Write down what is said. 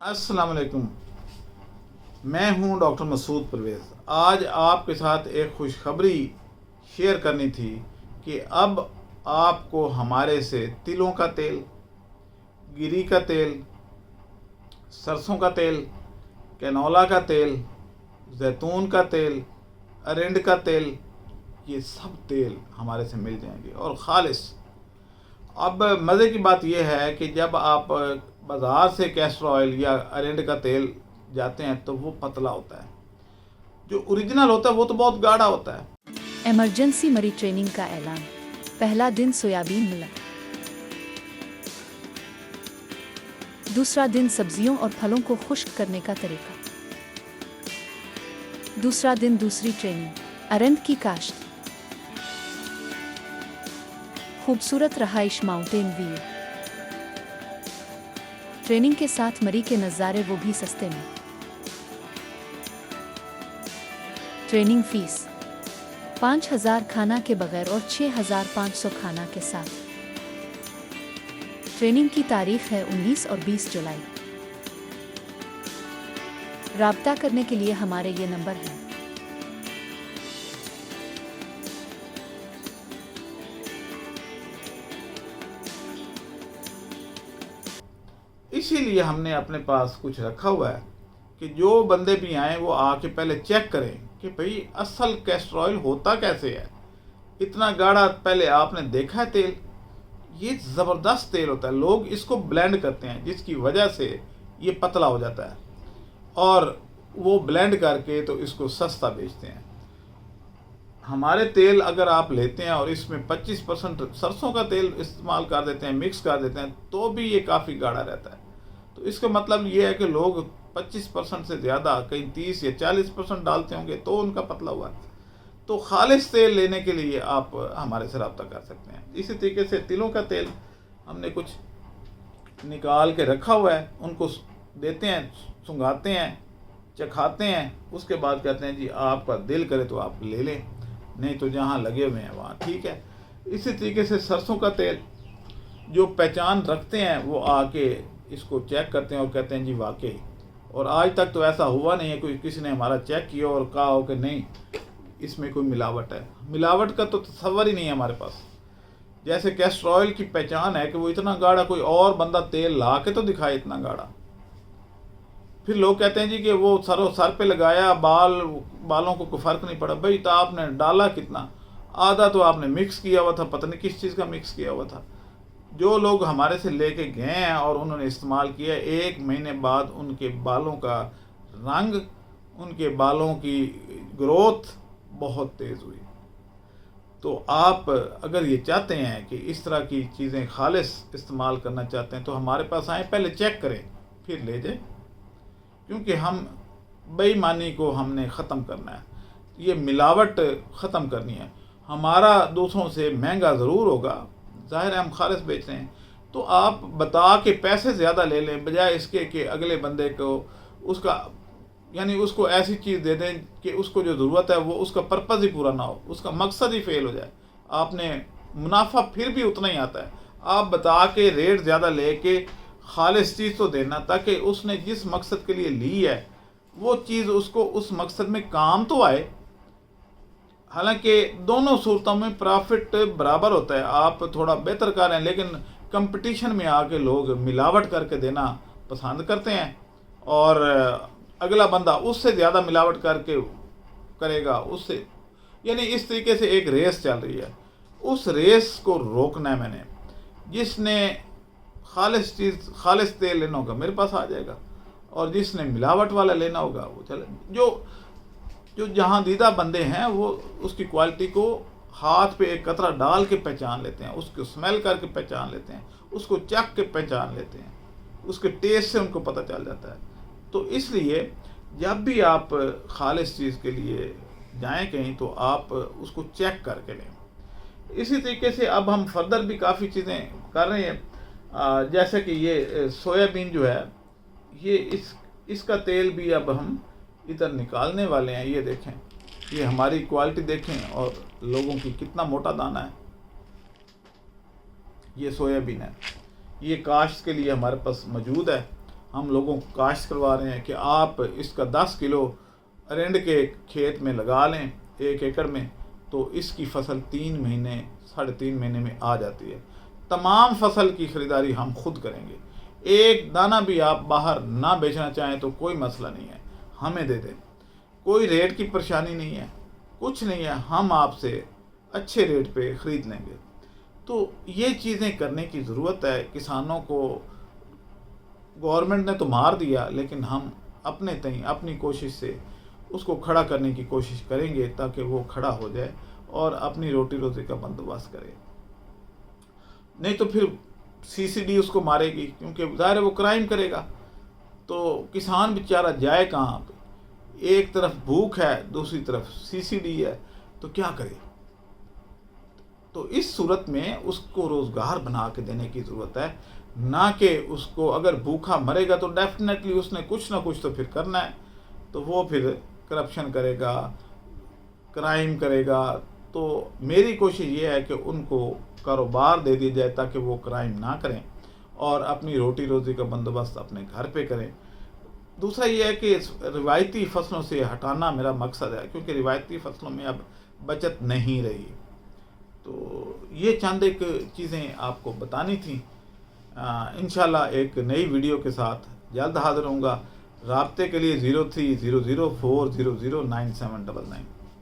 अस्सलाम वालेकुम। मैं हूं डॉक्टर मसूद परवेज़। आज आपके साथ एक खुशखबरी शेयर करनी थी कि अब आपको हमारे से तिलों का तेल, गिरी का तेल, सरसों का तेल, कैनोला का तेल, जैतून का तेल, अरंड का तेल, ये सब तेल हमारे से मिल जाएंगे और ख़ालिस। अब मज़े की बात यह है कि जब आप बाज़ार से कैस्टर ऑयल या अरंड का तेल जाते हैं तो वो पतला होता है, जो ओरिजिनल होता है वो तो बहुत गाढ़ा होता है। इमरजेंसी मरी ट्रेनिंग का ऐलान। पहला दिन सोयाबीन मिला, दूसरा दिन सब्जियों और फलों को खुश्क करने का तरीका, दूसरा दिन दूसरी ट्रेनिंग अरंड की काश्त, खूबसूरत रहाइश माउंटेन व्यू, ट्रेनिंग के साथ मरी के नज़ारे वो भी सस्ते में। ट्रेनिंग फीस 5,000 खाना के बगैर और 6,500 खाना के साथ। ट्रेनिंग की तारीख है 19 और 20 जुलाई। राब्ता करने के लिए हमारे ये नंबर हैं। इसीलिए हमने अपने पास कुछ रखा हुआ है कि जो बंदे भी आए वो आके पहले चेक करें कि भाई असल कैस्टर ऑयल होता कैसे है। इतना गाढ़ा पहले आपने देखा है तेल? ये ज़बरदस्त तेल होता है। लोग इसको ब्लेंड करते हैं जिसकी वजह से ये पतला हो जाता है और वो ब्लेंड करके तो इसको सस्ता बेचते हैं। हमारे तेल अगर आप लेते हैं और इसमें 25% सरसों का तेल इस्तेमाल कर देते हैं, मिक्स कर देते हैं, तो भी ये काफ़ी गाढ़ा रहता है। तो इसका मतलब ये है कि लोग 25% से ज़्यादा, कहीं 30 या 40% डालते होंगे तो उनका पतला हुआ। तो खालिस तेल लेने के लिए आप हमारे से रब्ता कर सकते हैं। इसी तरीके से तिलों का तेल हमने कुछ निकाल के रखा हुआ है, उनको देते हैं, सुंघाते हैं, चखाते हैं, उसके बाद कहते हैं जी आपका दिल करे तो आप ले लें, नहीं तो जहाँ लगे हुए हैं वहाँ ठीक है। इसी तरीके से सरसों का तेल जो पहचान रखते हैं वो आके इसको चेक करते हैं और कहते हैं जी वाकई। और आज तक तो ऐसा हुआ नहीं है कोई किसी ने हमारा चेक किया और कहा हो कि नहीं इसमें कोई मिलावट है। मिलावट का तो तस्वर ही नहीं है हमारे पास। जैसे कैस्टर ऑयल की पहचान है कि वो इतना गाढ़ा, कोई और बंदा तेल ला के तो दिखाए इतना गाढ़ा। फिर लोग कहते हैं जी कि वो सर पे लगाया, बालों को कोई फ़र्क नहीं पड़ा। भाई तो आपने डाला कितना? आधा तो आपने मिक्स किया हुआ था, पता नहीं किस चीज़ का मिक्स किया हुआ था। जो लोग हमारे से लेके गए हैं और उन्होंने इस्तेमाल किया, 1 महीने बाद उनके बालों का रंग, उनके बालों की ग्रोथ बहुत तेज़ हुई। तो आप अगर ये चाहते हैं कि इस तरह की चीज़ें खालिस इस्तेमाल करना चाहते हैं तो हमारे पास आएँ, पहले चेक करें फिर ले जाएं, क्योंकि हम बेईमानी को हमने ख़त्म करना है, ये मिलावट ख़त्म करनी है। हमारा दूसरों से महंगा ज़रूर होगा, ज़ाहिर है हम खालिस बेच रहे हैं, तो आप बता के पैसे ज़्यादा ले लें बजाय इसके कि अगले बंदे को उसका यानी उसको ऐसी चीज़ दे दें कि उसको जो ज़रूरत है वो उसका पर्पज़ ही पूरा ना हो, उसका मकसद ही फेल हो जाए। आपने मुनाफा फिर भी उतना ही आता है। आप बता के रेट ज़्यादा लेके खालिस चीज़ तो देना, ताकि उसने जिस मकसद के लिए ली है वो चीज़ उसको उस मकसद में काम तो आए। हालांकि दोनों सूरतों में प्रॉफिट बराबर होता है। आप थोड़ा बेहतर कर रहे हैं, लेकिन कंपटीशन में आके लोग मिलावट करके देना पसंद करते हैं और अगला बंदा उससे ज़्यादा मिलावट करके करेगा उससे, यानी इस तरीके से एक रेस चल रही है। उस रेस को रोकना है मैंने। जिसने खालिस चीज़, खालिस तेल लेना होगा मेरे पास आ जाएगा, और जिसने मिलावट वाला लेना होगा वो चले। जो जहाँ दीदा बंदे हैं वो उसकी क्वालिटी को हाथ पे एक कतरा डाल के पहचान लेते हैं, उसको स्मेल करके पहचान लेते हैं, उसको चख के पहचान लेते हैं, उसके टेस्ट से उनको पता चल जाता है। तो इसलिए जब भी आप खालिस चीज़ के लिए जाएं कहीं तो आप उसको चेक करके लें। इसी तरीके से अब हम फर्दर भी काफ़ी चीज़ें कर रहे हैं, जैसे कि ये सोयाबीन जो है, ये इसका तेल भी अब हम इधर निकालने वाले हैं। ये देखें, ये हमारी क्वालिटी देखें और लोगों की कितना मोटा दाना है। ये सोयाबीन है, ये काश्त के लिए हमारे पास मौजूद है। हम लोगों को काश्त करवा रहे हैं कि आप इसका 10 किलो अरंड के खेत में लगा लें 1 एकड़ में, तो इसकी फसल 3 महीने 3.5 महीने में आ जाती है। तमाम फसल की ख़रीदारी हम खुद करेंगे। एक दाना भी आप बाहर ना बेचना चाहें तो कोई मसला नहीं है, हमें दे दें। कोई रेट की परेशानी नहीं है, कुछ नहीं है, हम आपसे अच्छे रेट पे ख़रीद लेंगे। तो ये चीज़ें करने की ज़रूरत है। किसानों को गवर्नमेंट ने तो मार दिया, लेकिन हम अपने तई अपनी कोशिश से उसको खड़ा करने की कोशिश करेंगे ताकि वो खड़ा हो जाए और अपनी रोटी रोज़ी का बंदोबस्त करे। नहीं तो फिर सीसीडी उसको मारेगी, क्योंकि ज़ाहिर है वो क्राइम करेगा। तो किसान बेचारा जाए कहाँ पे? एक तरफ भूख है, दूसरी तरफ सीसीडी है, तो क्या करे? तो इस सूरत में उसको रोज़गार बना के देने की ज़रूरत है, ना कि उसको अगर भूखा मरेगा तो डेफिनेटली उसने कुछ ना कुछ तो फिर करना है, तो वो फिर करप्शन करेगा, क्राइम करेगा। तो मेरी कोशिश ये है कि उनको कारोबार दे दिया जाए ताकि वो क्राइम ना करें और अपनी रोटी रोज़ी का बंदोबस्त अपने घर पे करें। दूसरा ये है कि रिवायती फसलों से हटाना मेरा मकसद है, क्योंकि रिवायती फसलों में अब बचत नहीं रही। तो ये चंद एक चीज़ें आपको बतानी थी। इंशाल्लाह एक नई वीडियो के साथ जल्द हाज़िर होऊंगा। राब्ते के लिए 030040097999।